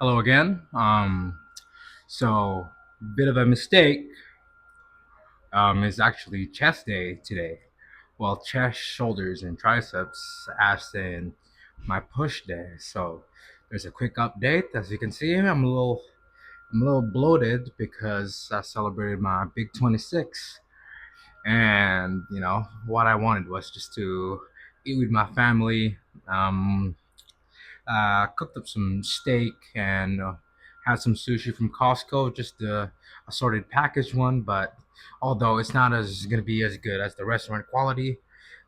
Hello again. So bit of a mistake. It's actually chest day today. Well, chest, shoulders, and triceps, as in my push day. So there's a quick update. As you can see, I'm a little bloated because I celebrated my big 26, and what I wanted was just to eat with my family. Um, cooked up some steak and had some sushi from Costco, just the assorted packaged one. But although it's not as gonna be as good as the restaurant quality,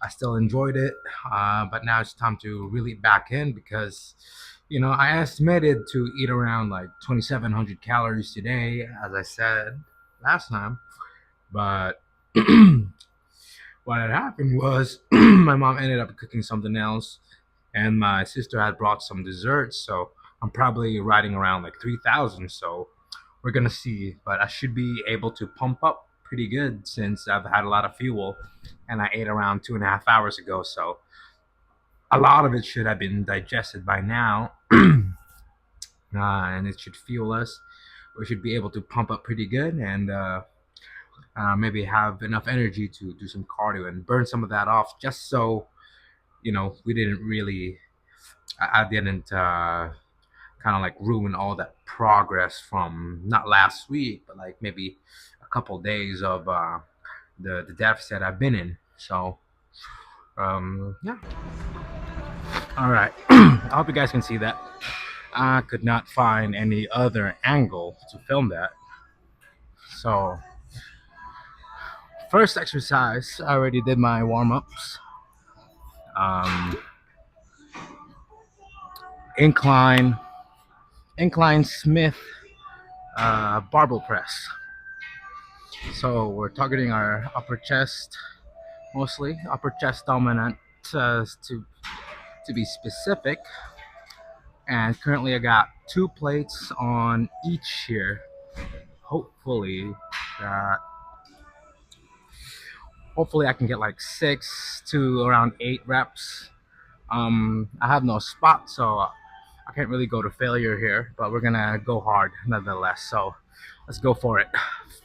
I still enjoyed it. But now it's time to really back in because I estimated to eat around like 2,700 calories today, as I said last time. But what had happened was my mom ended up cooking something else, and my sister had brought some desserts. So I'm probably riding around like 3,000. So we're gonna see, but I should be able to pump up pretty good since I've had a lot of fuel, and I ate around 2.5 hours ago. So a lot of it should have been digested by now, and it should fuel us. We should be able to pump up pretty good and maybe have enough energy to do some cardio and burn some of that off, just so we didn't really I didn't kind of like ruin all that progress from not last week, but like maybe a couple days of the deficit I've been in. So yeah. All right. I hope you guys can see that. I could not find any other angle to film that. So first exercise, I already did my warm ups. Um, incline, incline Smith barbell press. So we're targeting our upper chest, mostly upper chest dominant, to be specific. And currently, I got two plates on each here. Hopefully, uh, hopefully I can get like 6 to around 8 reps. I have no spot, so I can't really go to failure here. But we're gonna go hard nonetheless. So let's go for it.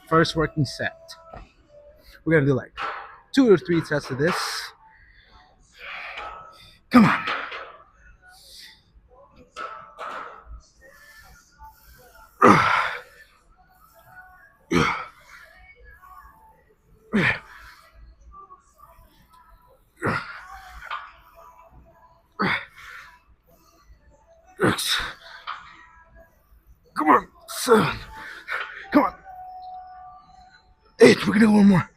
First working set. We're gonna do like 2 or 3 sets of this. Come on. Come on, 7. Come on, 8. We're gonna do one more.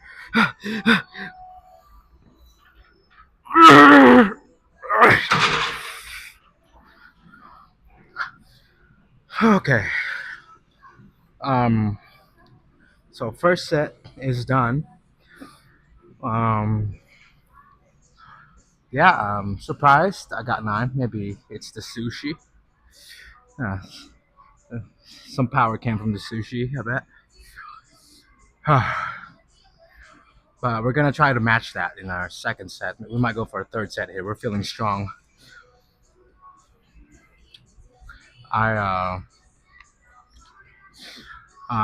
Okay. Um. So first set is done. Um. Yeah. I'm surprised. I got 9. Maybe it's the sushi. Uh, some power came from the sushi. I bet. But we're gonna try to match that in our second set. We might go for a third set here. We're feeling strong. I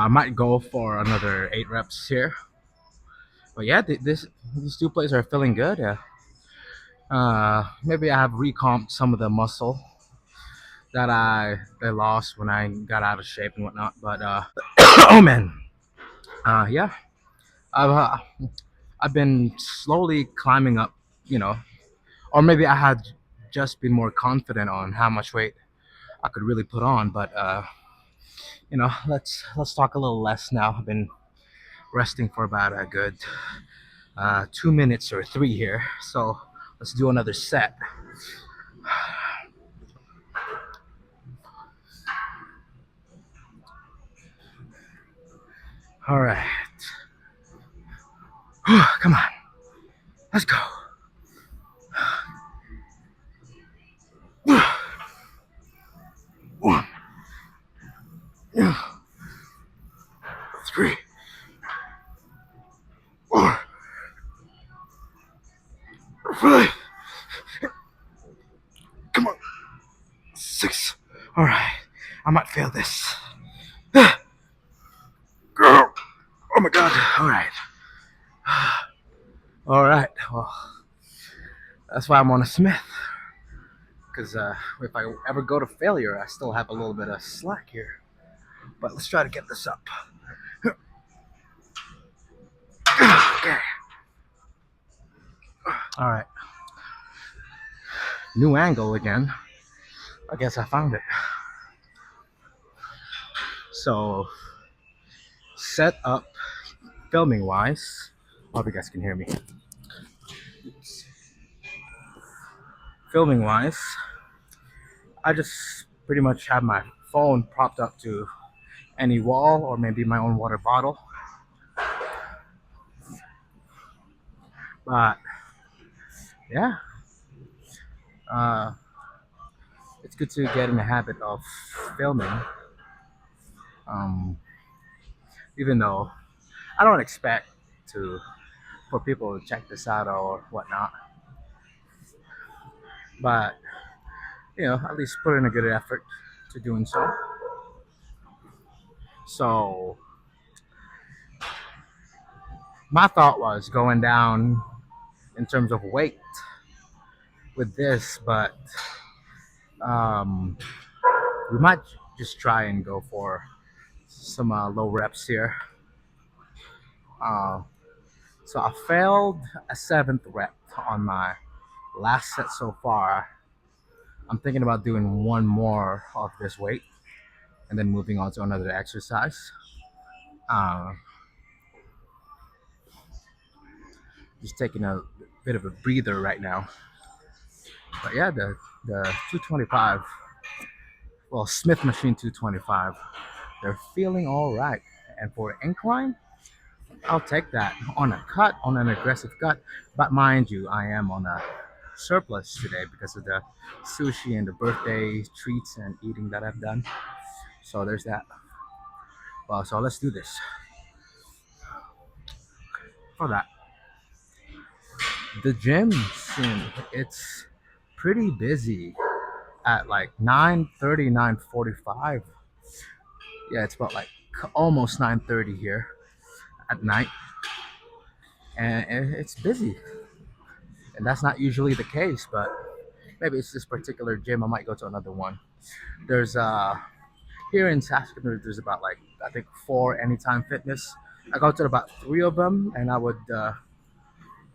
might go for another 8 reps here. But yeah, these two plays are feeling good. Yeah. Maybe I have recomped some of the muscle that I lost when I got out of shape and whatnot. But oh man, yeah, I've uh, I've been slowly climbing up. You know, or maybe I had just been more confident on how much weight I could really put on. But let's talk a little less now. I've been resting for about a good 2 minutes or 3 here. So let's do another set. All right. Come on. Let's go. 1, 3, 4, 5. Come on. 6. All right. I might fail this. Oh my god. All right. All right. Well, that's why I'm on a Smith. Because if I ever go to failure, I still have a little bit of slack here. But let's try to get this up. Okay. All right. New angle again. I guess I found it. So, set up filming wise. I hope you guys can hear me. Filming wise, I just pretty much have my phone propped up to any wall or maybe my own water bottle. But yeah, uh, it's good to get in the habit of filming. Um, Even though I don't expect to for people to check this out or whatnot, but at least put in a good effort to doing so. So my thought was going down in terms of weight with this, but um, we might just try and go for some low reps here. Uh, so I failed a seventh rep on my last set so far. I'm thinking about doing one more of this weight and then moving on to another exercise. Uh, just taking a bit of a breather right now. But yeah, the 225, well, Smith Machine 225, they're feeling all right. And for incline, I'll take that on a cut, on an aggressive cut. But mind you, I am on a surplus today because of the sushi and the birthday treats and eating that I've done. So there's that. Well, so let's do this. For that, the gym scene, it's pretty busy at like 9:30, 9:45. Yeah, it's about like almost 9:30 here at night, and it's busy. And that's not usually the case, but maybe it's this particular gym. I might go to another one. There's here in Saskatoon, there's about like I think four Anytime Fitness. I go to about three of them, and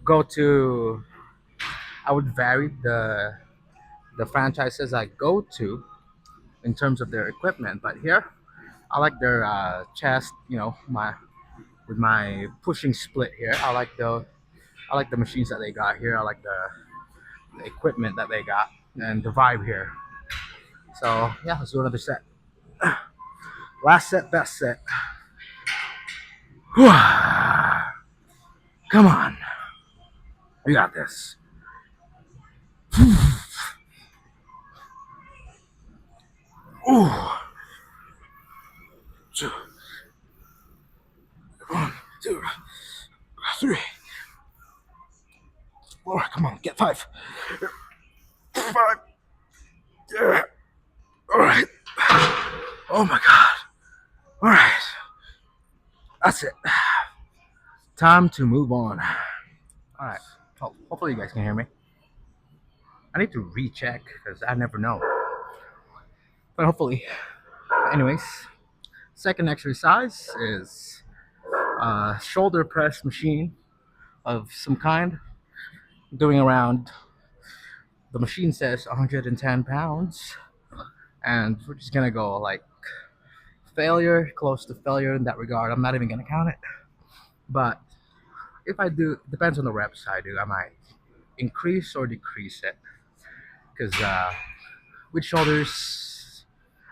go to I would vary the franchises I go to in terms of their equipment. But here, I like their chest. My with my pushing split here. I like the machines that they got here. I like the equipment that they got and the vibe here. So yeah, let's do another set. Last set, best set. Come on, we got this. Ooh. Two, one, two, three, four. Come on, get five. Five. Yeah. All right. Oh my god. All right. That's it. Time to move on. All right. Hopefully you guys can hear me. I need to recheck because I never know. But hopefully. Anyways, second exercise is a shoulder press machine of some kind. Doing around, the machine says 110 pounds. And we're just gonna go like failure, close to failure in that regard. I'm not even gonna count it. But if I do, depends on the reps I do. I might increase or decrease it. Because with shoulders,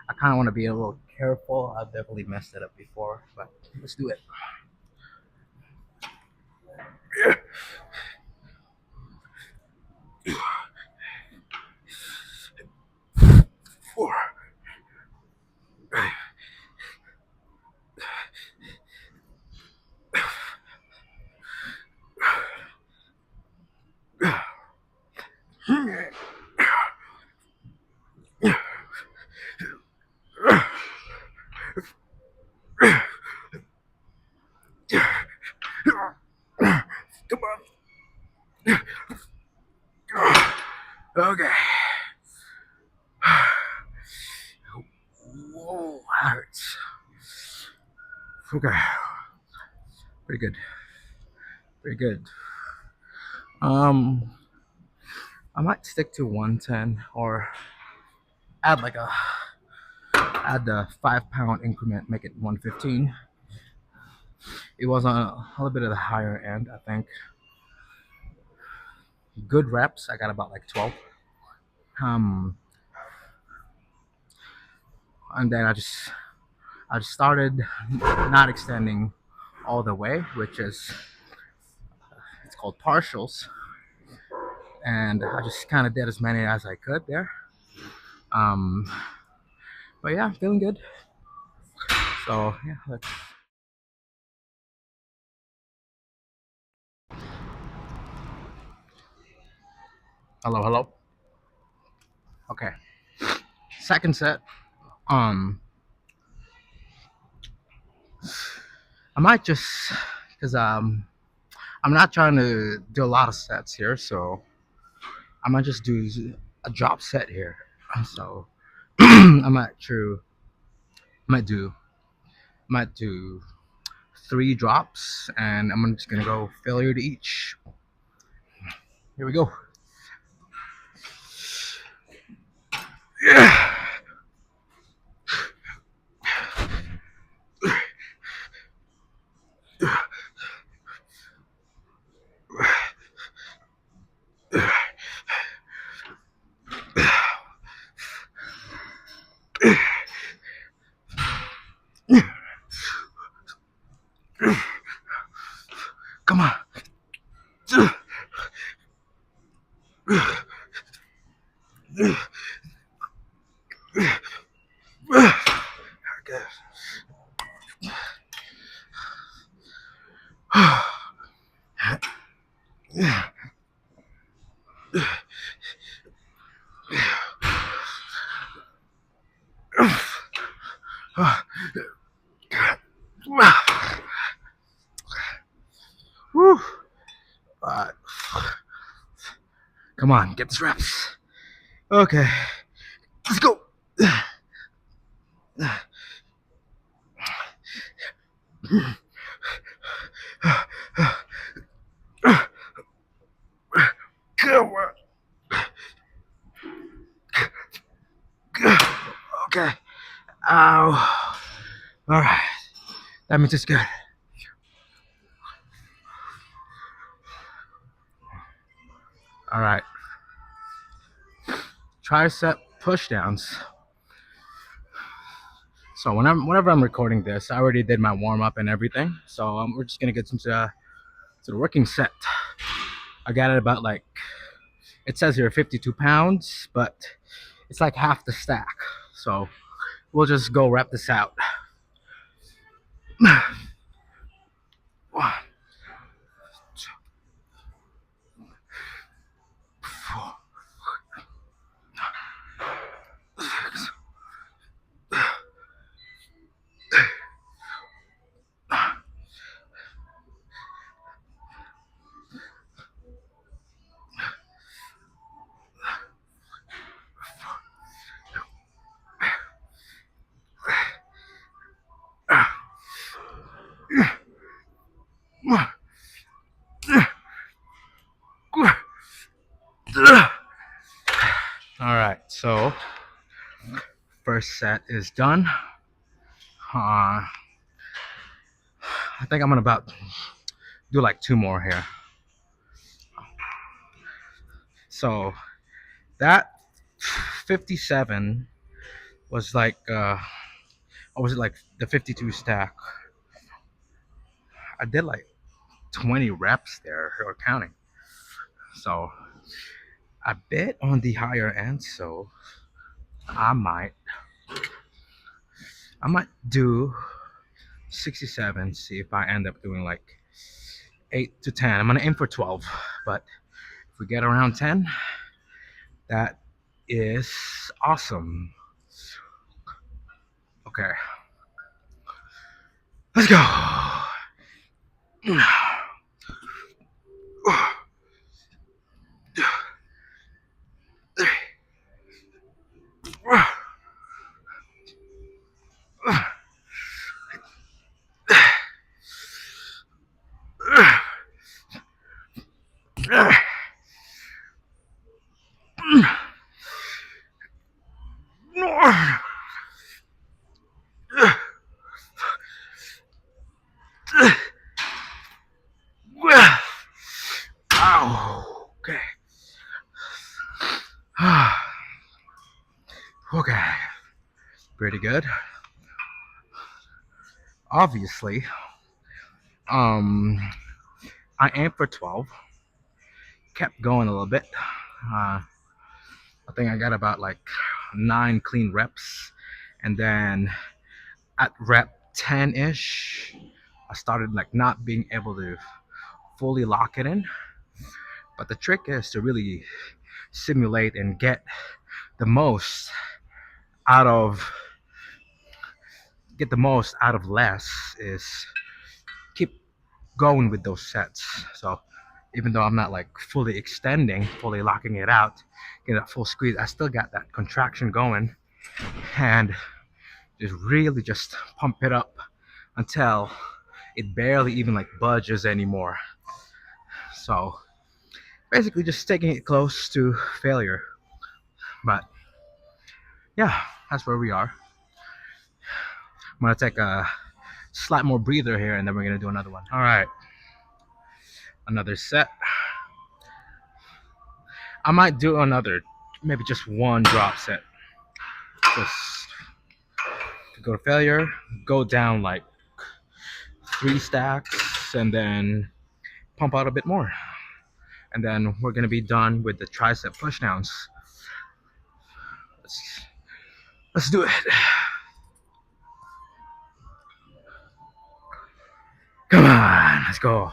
I kind of want to be a little careful. I've definitely messed it up before, but let's do it. Four. Come on. Okay. Whoa, that hurts. Okay. Pretty good. Pretty good. Um, I might stick to 110 or add like a add the 5 pound increment, make it 115. It was on a little bit of the higher end, I think. Good reps. I got about like 12. Um, and then I just started not extending all the way, which is it's called partials, and I just kind of did as many as I could there. Um, but yeah, feeling good. So yeah, hello, hello. Okay, second set. Um, I might just because I'm not trying to do a lot of sets here, so I might just do a drop set here. So I might do might do 3 drops, and I'm just gonna go failure to each. Here we go. Yeah. Come on. Okay. Woo. Uh, Come on, get this reps. Okay, let's go. Come on. Okay. Ow. All right. That means it's good. All right. Tricep push downs. So whenever I'm recording this, I already did my warm up and everything. So we're just gonna get into the working set. I got it about like it says here 52 pounds, but it's like half the stack. So we'll just go rep this out. One, two, 4, 6. All right, so first set is done. I think I'm gonna about do like 2 more here. So that 57 was like, what was it like the 52 stack? I did like 20 reps there or counting. So a bit on the higher end. So I might do 67. See if I end up doing like 8 to 10. I'm gonna aim for 12, but if we get around 10, that is awesome. Okay. Let's go. Ow. Okay. Okay. Pretty good. Obviously, um, I aimed for 12. Kept going a little bit. I think I got about like 9 clean reps, and then at rep 10-ish, I started like not being able to fully lock it in. But the trick is to really simulate and the most out of get the most out of less is keep going with those sets. So even though I'm not like fully extending, fully locking it out, get that full squeeze, I still got that contraction going, and just pump it up until it barely even like budges anymore. So basically just taking it close to failure. But yeah, that's where we are. I'm gonna take a slight more breather here, and then we're gonna do another one. All right, another set. I might do another, maybe just one drop set. Just go to failure, go down like 3 stacks, and then pump out a bit more. And then we're gonna be done with the tricep pushdowns. Let's do it. Come on, let's go.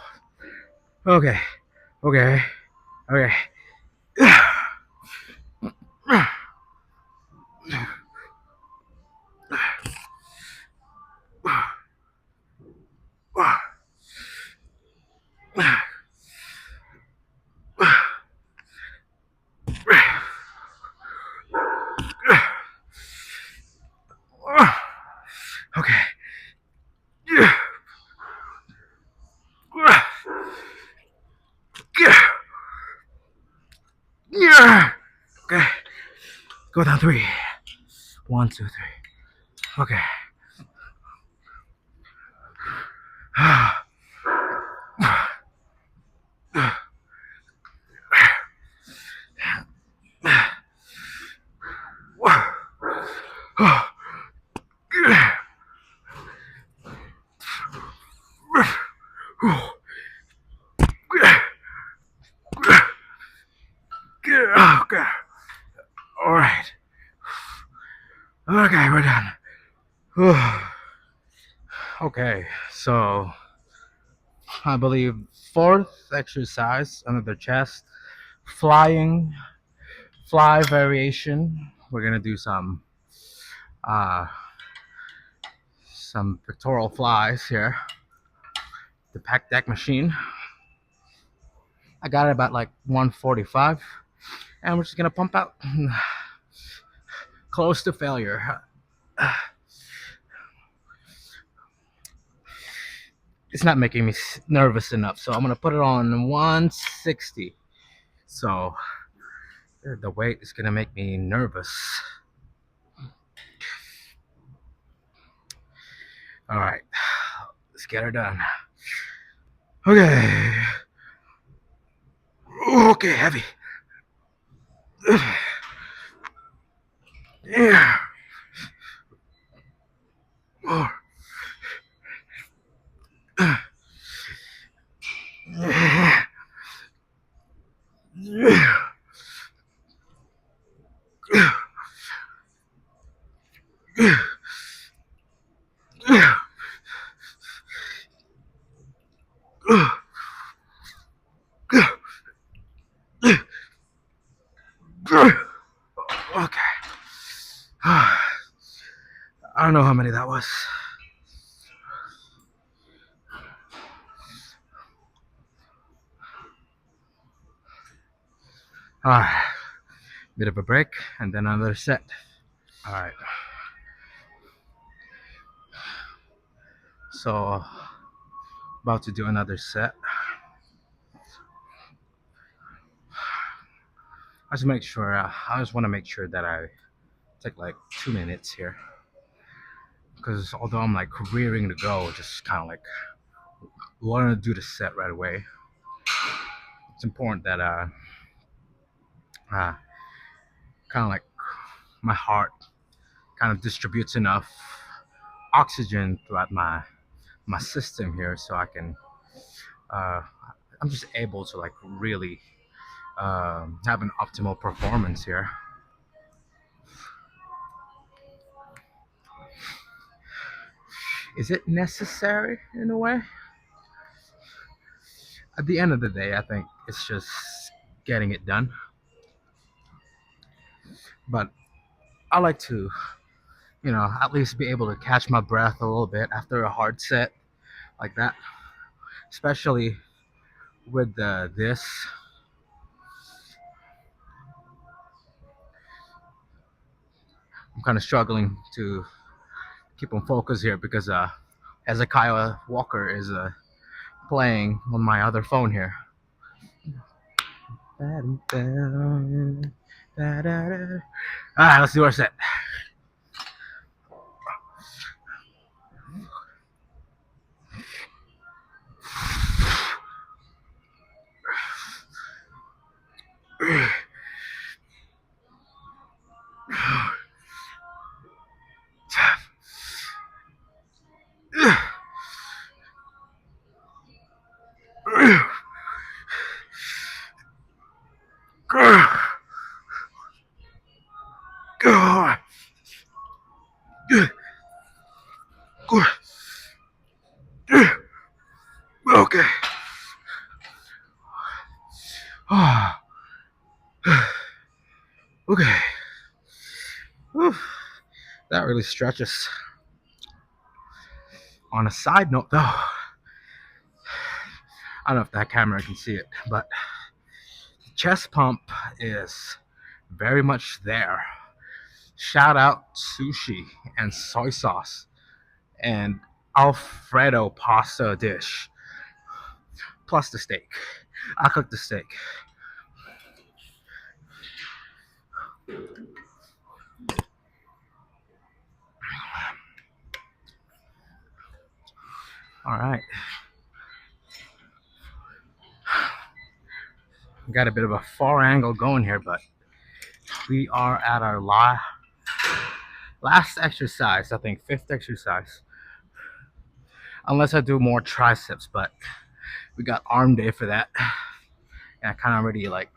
Okay, okay, okay. Okay. Okay. Go down 3. 1, 2, 3. Okay. Okay. All right. Okay, we're done. Okay, so I believe fourth exercise under the chest, fly variation. We're gonna do uh some pectoral flies here. The pec deck machine. I got it about like 145, and we're just gonna pump out close to failure. It's not making me nervous enough, so I'm gonna put it on 160. So the weight is gonna make me nervous. All right, let's get her done. Okay. Okay, heavy. Yeah. More. Okay. I don't know how many that was. Ah, bit of a break and then another set. All right. So about to do another set. I just want to make sure that I take like 2 minutes here because although I'm like rearing to go, just kind of like want to do the set right away. It's important that uh kind of like my heart kind of distributes enough oxygen throughout my system here so I can uh I'm just able to like really have an optimal performance here. Is it necessary in a way? At the end of the day, I think it's just getting it done. But I like to, at least be able to catch my breath a little bit after a hard set like that. Especially with this. I'm kind of struggling to keep on focus here because Hezekiah Walker is playing on my other phone here. Alright, let's do our set. Okay. Okay. Whew. That really stretches. On a side note, though, I don't know if that camera can see it, but the chest pump is very much there. Shout out sushi and soy sauce and Alfredo pasta dish, plus the steak. I cooked the steak. All right. Got a bit of a far angle going here, but we are at our last exercise, I think, fifth exercise. Unless I do more triceps, but we got arm day for that. And I kind of already like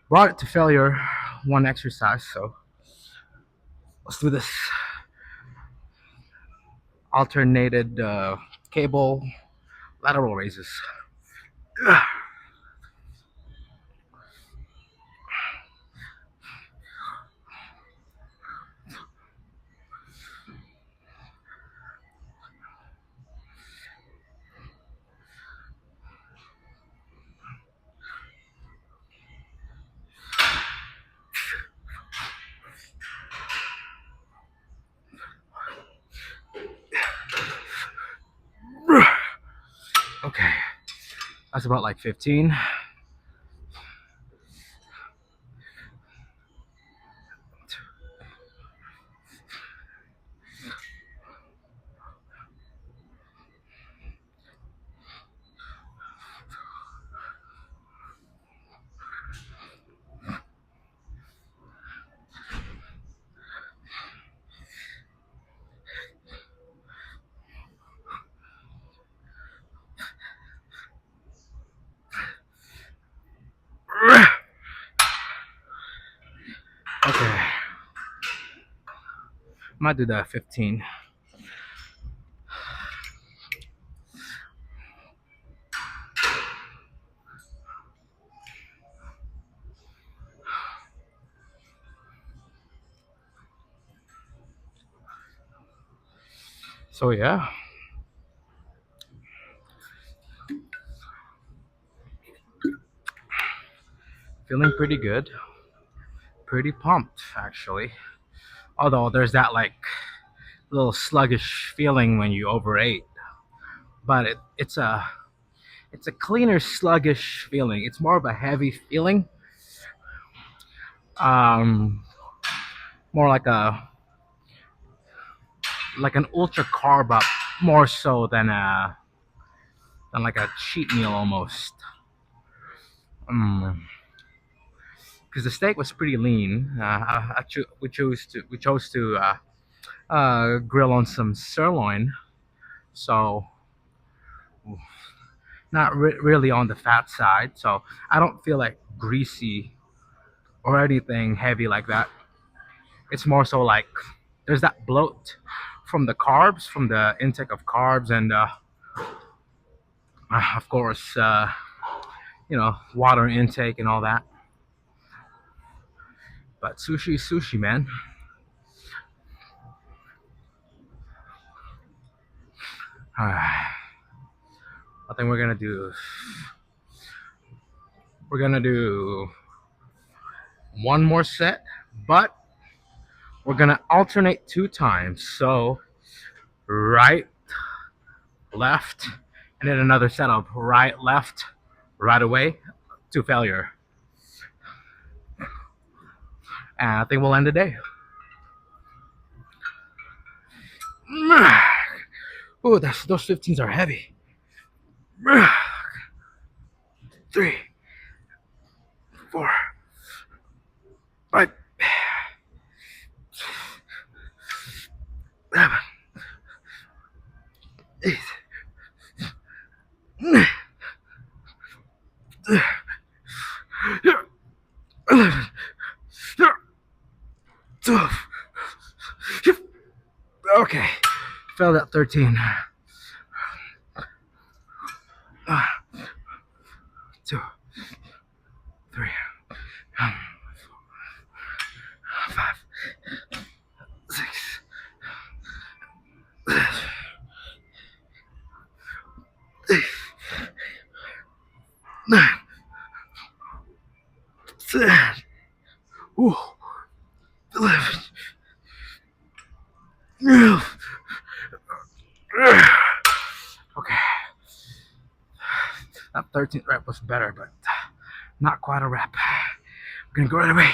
brought it to failure one exercise, so let's do this alternated cable lateral raises. Okay, that's about like 15. Okay, might do that 15. So yeah, Feeling pretty good, pretty pumped actually. Although there's that like little sluggish feeling when you overate, but it's a cleaner sluggish feeling. It's more of a heavy feeling, um, more like an ultra carb up, more so than like a cheat meal almost. Mm. Because the steak was pretty lean. We chose to grill on some sirloin, so not really on the fat side. So I don't feel like greasy or anything heavy like that. It's more so like there's that bloat from the carbs, from the intake of carbs, and of course, water intake and all that. But sushi is sushi, man. I think we're gonna do one more set, but we're gonna alternate 2 times. So right, left, and then another set of right, left, right away to failure. And I think we'll end the day. Oh, those 15s are heavy. 3, 4, 5, 7, 8, 9, 11, 12. Okay, failed at 13. 2, 3, 5, 6, 8, 9, 10. Ooh, 11. 12. Okay. That 13th rep was better, but not quite a rep. I'm gonna go right away.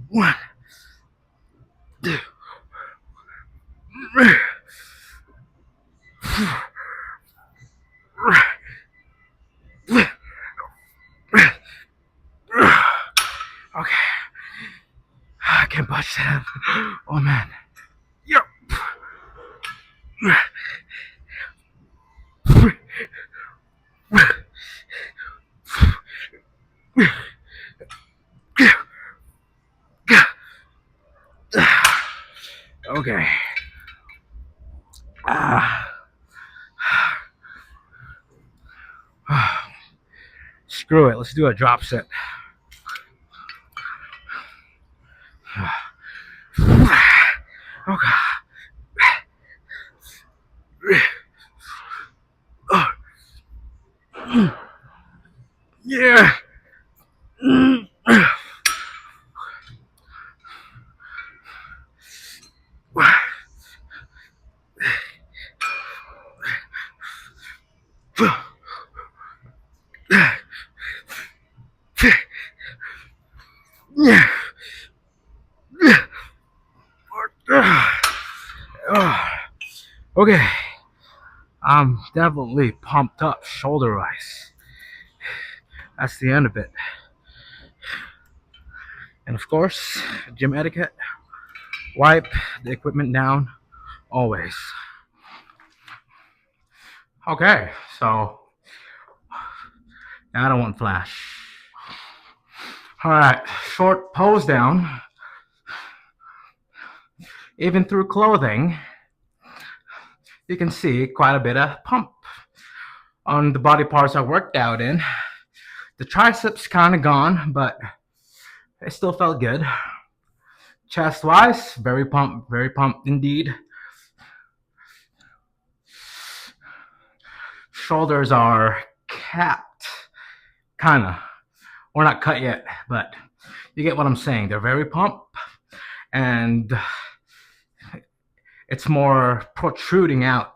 1, 2, 3, 4. Okay. I can't budge that. Oh man. Yep. Okay. Screw it. Let's do a drop set. Oh god. Yeah. Yeah. Okay. I'm definitely pumped up shoulder wise. That's the end of it. And of course, gym etiquette, wipe the equipment down always. Okay, so I don't want flash. Alright, short pose down. Even through clothing, you can see quite a bit of pump on the body parts I worked out in. The triceps kind of gone, but it still felt good. Chest wise, very pumped indeed. Shoulders are capped, kinda. or not cut yet, but you get what I'm saying. They're very plump, and it's more protruding out.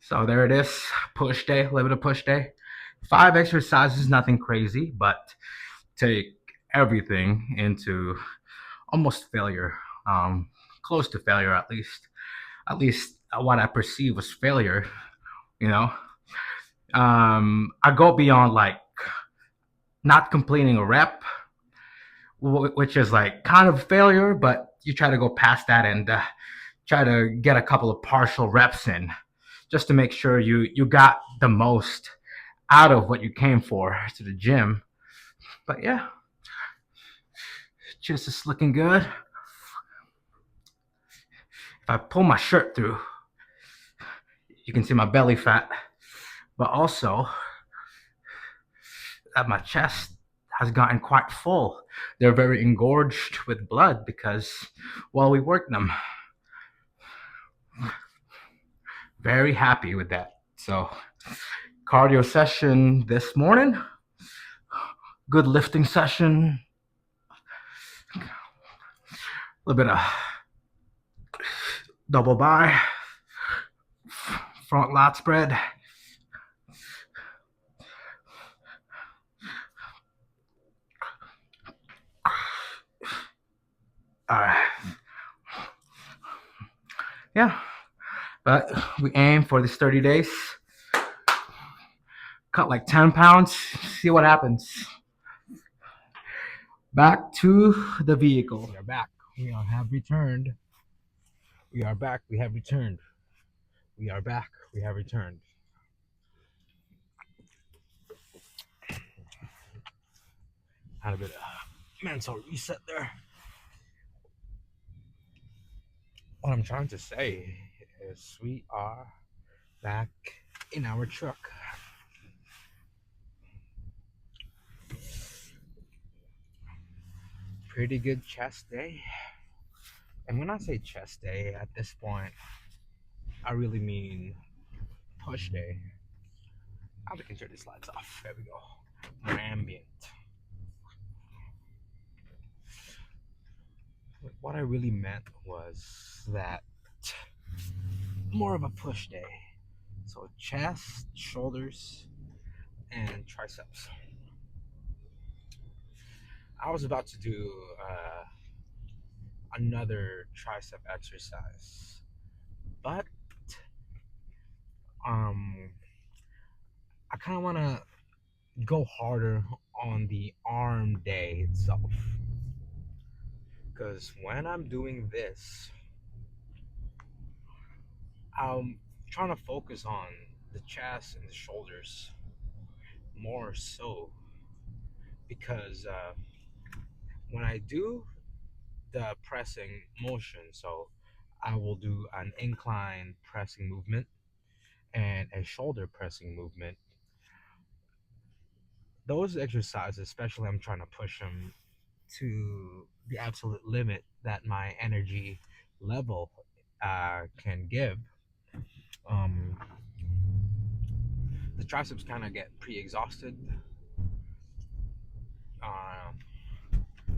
So there it is, push day, a little bit of push day. 5 exercises, nothing crazy, but take everything into almost failure, close to failure at least what I perceive was failure. You know, I go beyond like not completing a rep, which is like kind of failure, but you try to go past that and try to get a couple of partial reps in, just to make sure you got the most out of what you came for to the gym. But yeah, just is looking good. If I pull my shirt through, you can see my belly fat, but also that my chest has gotten quite full. They're very engorged with blood because, well, we worked them. Very happy with that. So, cardio session this morning, good lifting session, a little bit of double bi, front lat spread. All right. Yeah, but we aim for these 30 days. Cut like 10 pounds, see what happens. Back to the vehicle. We are back. Have returned. We are back. We have returned. We are back. We have returned. Had a bit of mental reset there. What I'm trying to say is we are back in our truck. Pretty good chest day. And when I say chest day, at this point, I really mean push day. I can turn these lights off. There we go. More ambient. What I really meant was that more of a push day. So chest, shoulders, and triceps. I was about to do another tricep exercise, but I kind of want to go harder on the arm day itself, because when I'm doing this, I'm trying to focus on the chest and the shoulders more so, because when I do the pressing motion, so I will do an incline pressing movement and a shoulder pressing movement. Those exercises, especially, I'm trying to push them to the absolute limit that my energy level can give. Um, the triceps kind of get pre-exhausted, uh,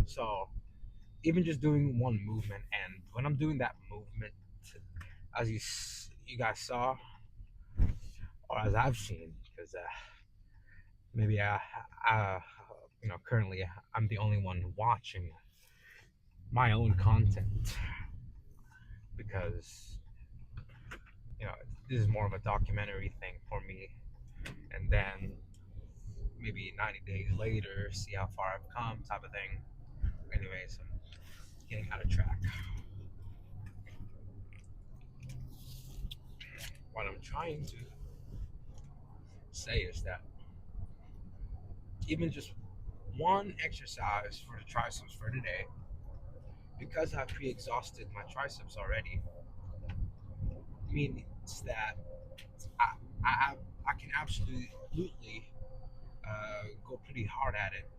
so even just doing one movement, and when I'm doing that movement, as you guys saw, or as I've seen, because maybe currently I'm the only one watching my own content, because this is more of a documentary thing for me, and then maybe 90 days later see how far I've come, type of thing. Anyways, I'm getting out of track. What I'm trying to say is that even just one exercise for the triceps for today, because I've pre-exhausted my triceps already, means that I I, I can absolutely go pretty hard at it,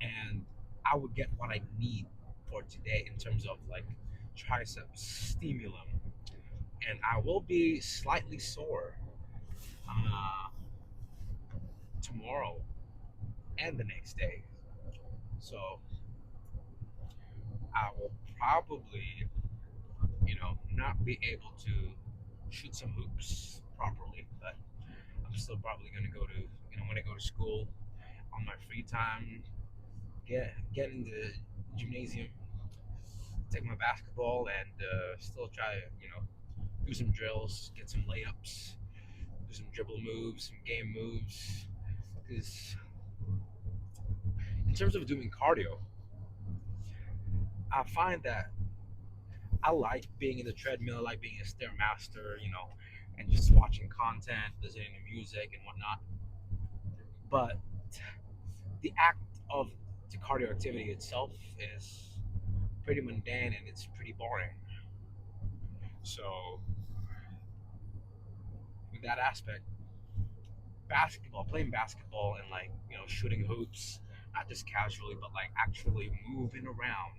and I would get what I need for today in terms of like triceps stimulum, and I will be slightly sore. Uh, tomorrow and the next day. So I will probably, not be able to shoot some hoops properly, but I'm still probably gonna go to, when I go to school on my free time, get in the gymnasium, take my basketball, and still try to, do some drills, get some layups, do some dribble moves, some game moves. Because in terms of doing cardio, I find that I like being in the treadmill, I like being a stairmaster, and just watching content, listening to music and whatnot. But the act of the cardio activity itself is pretty mundane and it's pretty boring. So, with that aspect, playing basketball and like, shooting hoops, not just casually, but like actually moving around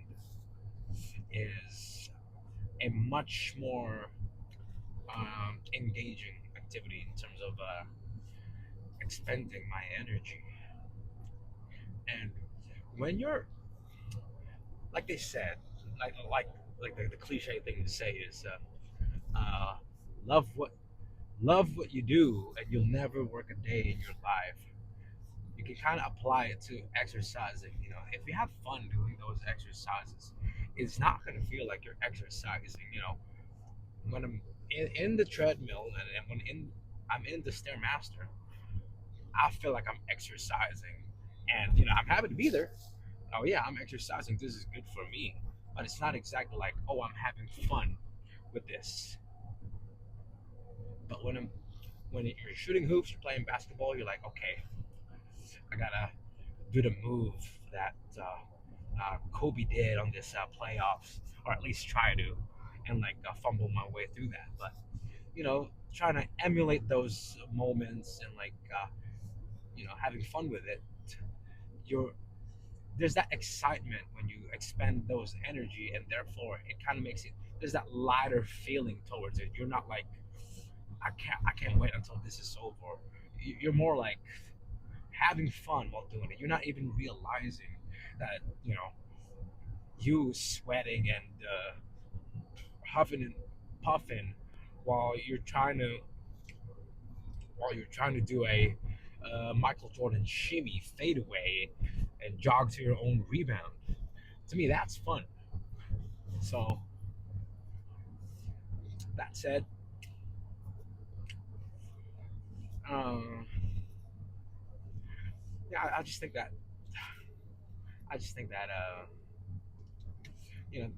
is a much more engaging activity in terms of expending my energy. And when you're, like they said, like the cliche thing to say is, love what you do, and you'll never work a day in your life. You can kind of apply it to exercising. If you have fun doing those exercises, it's not going to feel like you're exercising. When I'm in the treadmill, and when I'm in the stairmaster, I feel like I'm exercising, and I'm happy to be there. Oh yeah, I'm exercising. This is good for me, but it's not exactly like, oh, I'm having fun with this. But when you're shooting hoops, you're playing basketball, you're like, okay, I gotta do the move that Kobe did on this playoffs, or at least try to, and like fumble my way through that. But trying to emulate those moments and like having fun with it. You're There's that excitement when you expend those energy, and therefore it kind of makes it. There's that lighter feeling towards it. You're not like, I can't wait until this is over. You're more like having fun while doing it. You're not even realizing that you sweating and huffing and puffing while you're trying to do a Michael Jordan shimmy fadeaway and jog to your own rebound. To me, that's fun. So that said, um, yeah, I just think that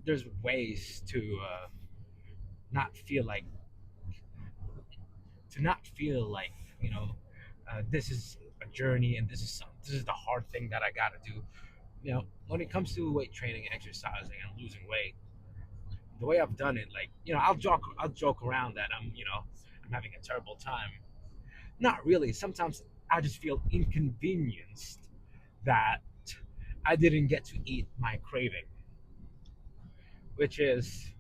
there's ways to not feel like this is a journey, and this is the hard thing that I got to do. When it comes to weight training and exercising and losing weight, the way I've done it, like I'll joke around that I'm having a terrible time. Not really. Sometimes I just feel inconvenienced that I didn't get to eat my craving, which is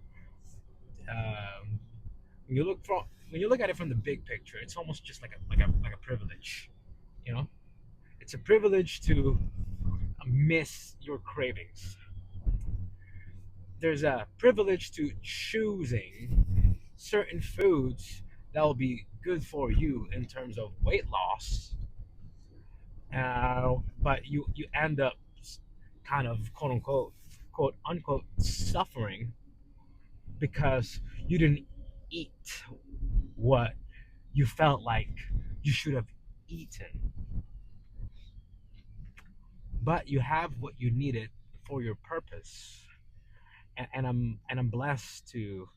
when you look at it from the big picture, it's almost just like a privilege. You know, it's a privilege to miss your cravings. There's a privilege to choosing certain foods that will be good for you in terms of weight loss, but you end up kind of quote unquote suffering because you didn't eat what you felt like you should have eaten, but you have what you needed for your purpose. And I'm blessed to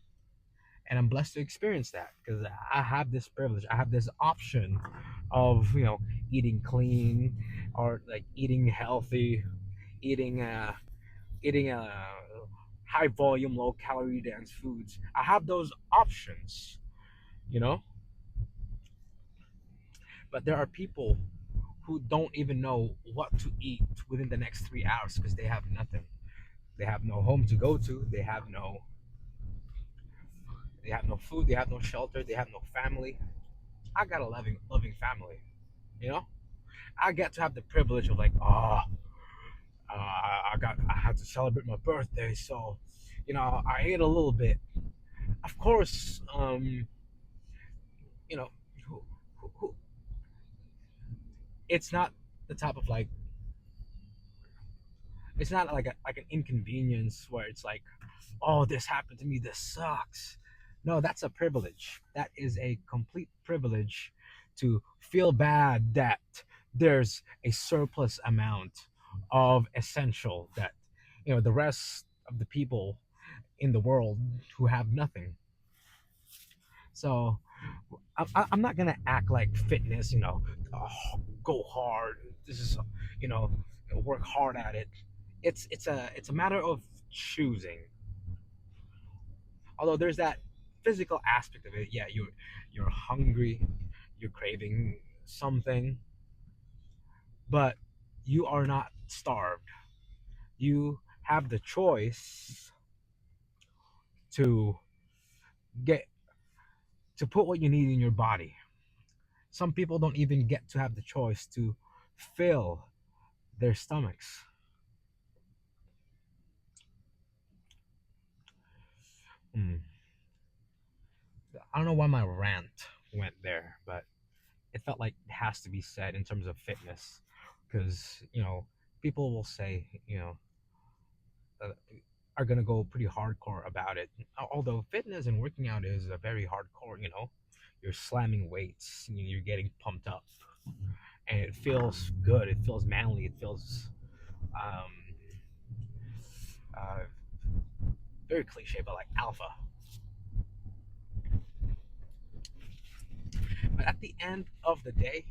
experience that because I have this privilege. I have this option of eating clean, or like eating healthy, eating high volume, low calorie dense foods. I have those options, you know. But there are people who don't even know what to eat within the next 3 hours because they have nothing. They have no home to go to. They have no food. They have no shelter. They have no family. I got a loving family, you know. I get to have the privilege of like, oh, I had to celebrate my birthday, so I ate a little bit. Of course, you know, who, it's not the type of like, it's not like an inconvenience where it's like, oh, this happened to me, this sucks. No, that's a privilege. That is a complete privilege to feel bad that there's a surplus amount of essential that the rest of the people in the world who have nothing. So I'm not gonna act like fitness, go hard. This is, you know, work hard at it. It's a matter of choosing. Although there's that physical aspect of it. Yeah, you're hungry, you're craving something, but you are not starved. You have the choice to get to put what you need in your body. Some people don't even get to have the choice to fill their stomachs. Hmm. I don't know why my rant went there, but it felt like it has to be said in terms of fitness, because people will say uh, are gonna go pretty hardcore about it. Although fitness and working out is a very hardcore, you're slamming weights, you're getting pumped up, and it feels good. It feels manly. It feels um, uh, very cliche, but like alpha. But at the end of the day,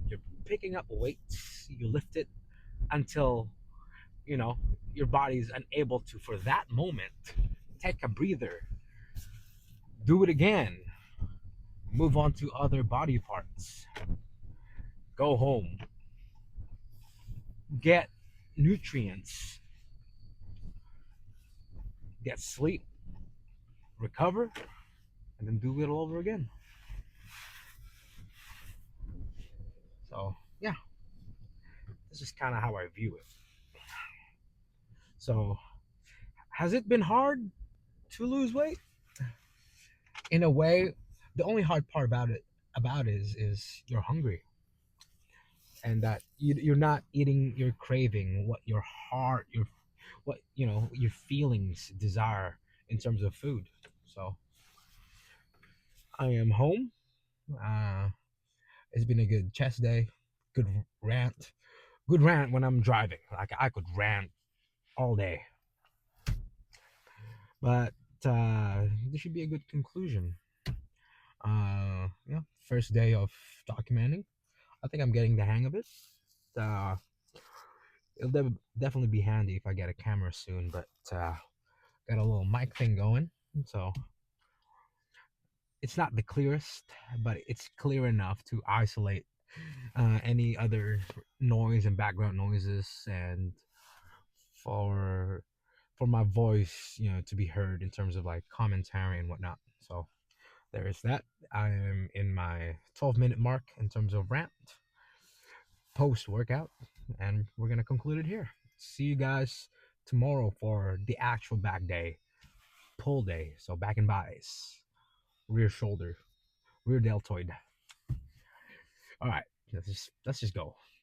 you're picking up weights. You lift it until you know your body's unable to, for that moment, take a breather, do it again, move on to other body parts, go home, get nutrients, get sleep, recover, and then do it all over again. So yeah, this is kind of how I view it. So has it been hard to lose weight? In a way, the only hard part about it is you're hungry, and that you're not eating, you're craving what your heart, your what your feelings desire in terms of food. So I am home. uh it's been a good chest day, good rant, good rant when I'm driving. Like I could rant all day, but this should be a good conclusion. Yeah, first day of documenting. I think I'm getting the hang of it. uh it'll definitely be handy if I get a camera soon, but got a little mic thing going, so it's not the clearest, but it's clear enough to isolate any other noise and background noises, and for for my voice, to be heard in terms of like commentary and whatnot. So there is that. I am in my 12-minute mark in terms of rant post workout, and we're gonna conclude it here. See you guys tomorrow for the actual back day, pull day. So back and buys, rear shoulder, rear deltoid. All right, let's just go.